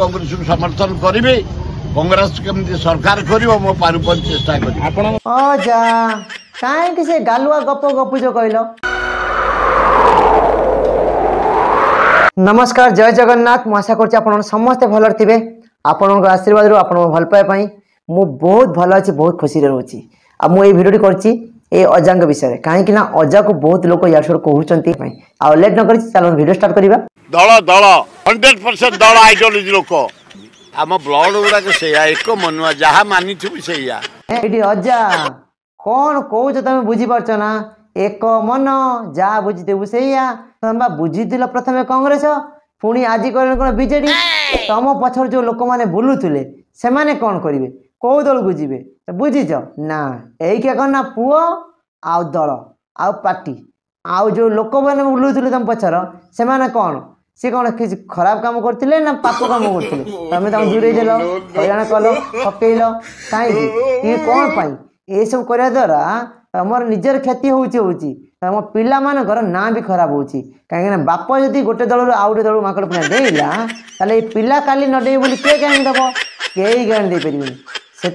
कांग्रेस को समर्थन करी कांग्रेस केमती सरकार कर मो पारुपन चेष्टा कहीं से गालुआ गप गपुज कहल। नमस्कार जय जगन्नाथ मु आशा कर समस्ते भल थे आपण आशीर्वाद आप भल पाए मु बहुत भल अच्छी बहुत खुशी रोची मुझे भिडियो करची अजा विषय कहीं अजा को बहुत लोग या कहते आ लेट न चलो भिडियो स्टार्ट करवा। दल दल 100% दल आइडियोलॉजी लोक आम ब्लड गुड़ाक से एक मनुआ जहाँ मानी से अजा कौन कौच तुम बुझीपार ना एक मन जहाँ बुझीदेबू से तुम बुझील प्रथम कांग्रेस पुणी आज कौन बीजेडी तुम पछर जो लोक मैंने बुलूले से कौन करेंगे कौ दल को जी बुझीच ना यही कौन ना पुओ आउ दल आउ पार्टी आउ जो लोक मैंने बुलूले तुम पछर से कौन सी कौन किसी खराब काम करते ना पाप काम करते तुम दूरे देल हईराण कल ठकेल कहीं कौन पाई ये सब करने द्वारा तुम निजर क्षति होम पिला मानकर ना भी खराब हो कहीं बाप जदि गोटे दल आउ गोटे दल माकड़ पुना देला ताले पिला काली न दे बोली किए गाणी दब कई गाणी दे पारे से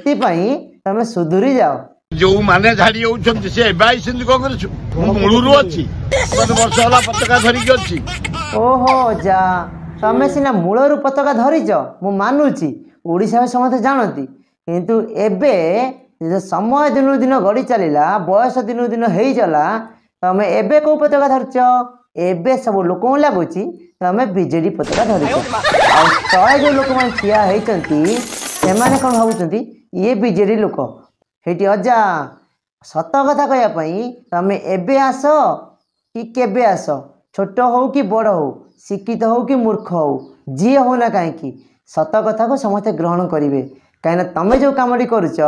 तुम सुधुरी जाओ जो माने झाड़ी होउछन से बाई सिंध कांग्रेस मूलरू अछि 10 वर्ष होला पताका धरिक अछि। ओहो जा तमे सिना मूलरू पताका धरिच मु मानुची ओडिसा में समस्त जानती किंतु एबे समय दिन दिन गड़ी चलला बयस दिन दिन हो चला तमे एबे को पताका धरच एबे सब लोक लगुच तमे बीजेडी पताका धरिच आ जो लोक मैंने ठिया होती से कौन भावुं ये बीजेडी लोक हेटी अजा सत कथा कहवाई तमे एबे आस कि केबे आस छोट हो कि बड़ हो शिक्षित हो कि मूर्ख हो जी हो ना कहीं सत कथा को समस्ते ग्रहण करेंगे कहीं तमें जो कमटी करुच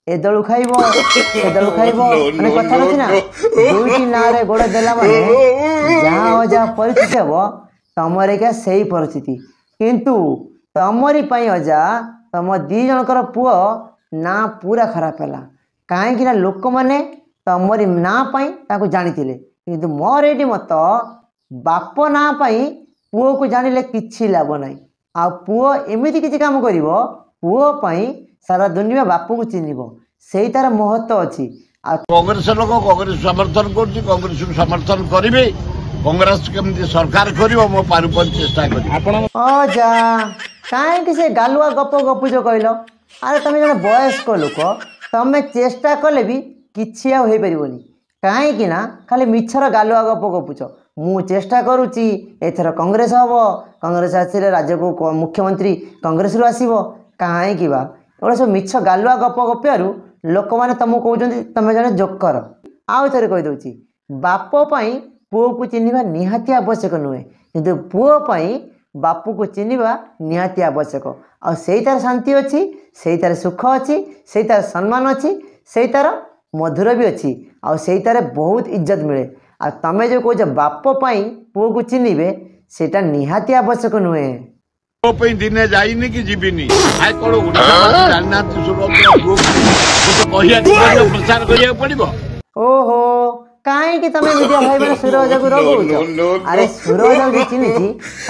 ए दलू खाइब से दलू खाइब मैंने कथा अच्छी ना दुईटी ना गोड़ देला माने जहाँ अजा परिस्थिति हम तमर क्या से परिस्थिति किंतु तमरी अजा तम दी जनकर पुओ ना पूरा खराब है कहीं लोक मैंने तमरी ना जानी किंतु मोर ये मत बाप ना पुओ को जानिले किछि लाभ ना आ पुओ एमती किसी काम कर पुओ सारा दुनिया बाप को चिन्ह से तार महत्व अच्छी कांग्रेस लोक कांग्रेस समर्थन कर कांग्रेस को समर्थन करी कांग्रेस केमती सरकार कर मो पारुपन चेष्टा जा कहीं से गालुआ गप गपुज कहल। अरे तुम जन वयस्क लोक तुम चेष्टा कले भी किसी हो पारनि कहीं खाली मिछर गालुआ गप गपुच मु चेष्टा करुच्ची एथर कांग्रेस हम कांग्रेस आसिले राज्य को मुख्यमंत्री कांग्रेस रु आसो कहीं गोटे सब मिछ गालुआ गप गपियारू लोक मैंने तुमको कहते तुम जन जोकर आउ थे कहीदे बाप पुओ को चिन्हवा निहाती आवश्यक नुहे कि पुओ बाप को चिन्हवा निहाती आवश्यक आ से तार शांति अच्छी से तार सुख अच्छी से तार सम्मान अच्छी से तार मधुर भी अच्छी आ से तार बहुत इज्जत मिले आ तमें जो कह बाप पुओ को चिन्हे सेटा निहाती आवश्यक नुहे दिने जाइनी कि जीविनी प्रचार करिया पड़िबो। ओहो कहीं तमें मीडिया भाई मैंने सूरज को रगुच अरे सूरज भी चिन्ही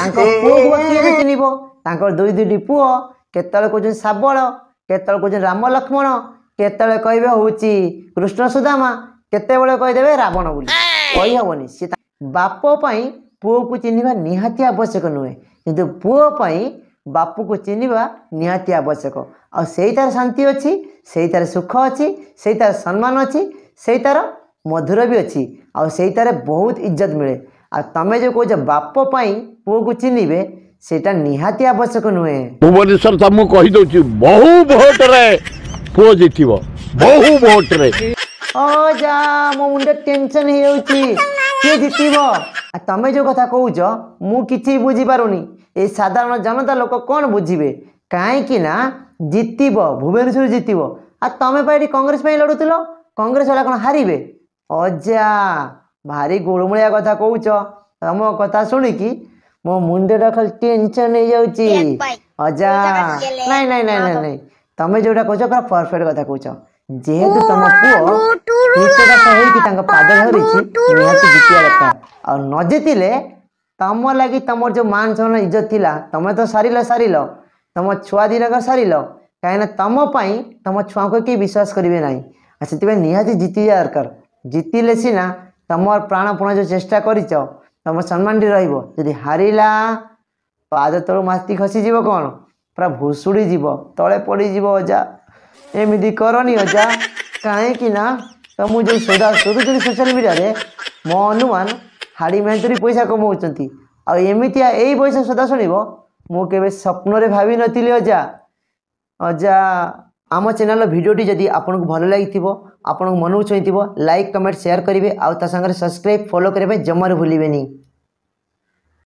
पुओ को किए चिन्ह दुई दुईटी पुओ केतले कहते शाबल केतले कहते राम लक्ष्मण केतले कहे हूँ कृष्ण सुदामा केतबले कहीदेवे रावण बोली कही हेनी सी बाप पुओ को चिन्हवा निहाती आवश्यक नुहे कि पुओ बाप को चिन्हवा निहाती आवश्यक आ से तार शांति अच्छी से तार सुख अच्छी से तार सम्मान अच्छी से तार मधुर भी अच्छी आ से तार बहुत इज्जत मिले आ तमें जो कह बाप पुओ को चिन्हे सेटा निहाती आवश्यक नुहे। भुवनेश्वर तुमको कहीदे बहु भोट रे पुओ जीतब बहु भोट रे जा मो मुंडे टेंशन हो किए जीतब तमें जो कथा कहूच मु किछि बुझी पारुनी ए साधारण जनता लोक कौन बुझे कहीं जीतब भुवनेश्वर जीतब आ तमें पाई कांग्रेस लड़ुल कांग्रेस वाला कौन हारे अजा भारी गोलमुलिया कथा कहूच तुम कथा शुणिकी मो मुंडा खाली टेंशन हो जाऊँगी अजा नाई नाई नाई नाई नाई तमें जोटा कह पूरा परफेक्ट कथा कह जेहेतु तुम पुओ पाद धरी निहाती जितिया दरकार आ न जीतिले तुम लगी तुम जो मान सम्मान इज्जत थिला तुम तो सारिल तुम छुआ दिनक सारिल कहीं तुमपाई तुम छुआ को किए विश्वास करेंगे ना से निहाती जीति दरकार जीतिले सीना तुम प्राणपण जो चेष्टा कर तुम सम्मान रही हारिला पाद तलू माटी खसीज कौन पूरा भुशुड़ी जीव तले पड़ीज अजा एमती करनी अजा कहीं तुम जो सौदा शोधुच सोशल मीडिया रे मो अनुमान हाड़ी मेहनतरी पैसा कमाऊँच आमती यही पैसा सदा शुणव मुझे स्वप्न भावी नी अजा अजा आम चैनल भिडियोटी जदि आपको भल लगी आपन मन छुई लाइक कमेंट शेयर करेंगे आउ ता संगे सब्सक्राइब फॉलो करने जमार भूलें।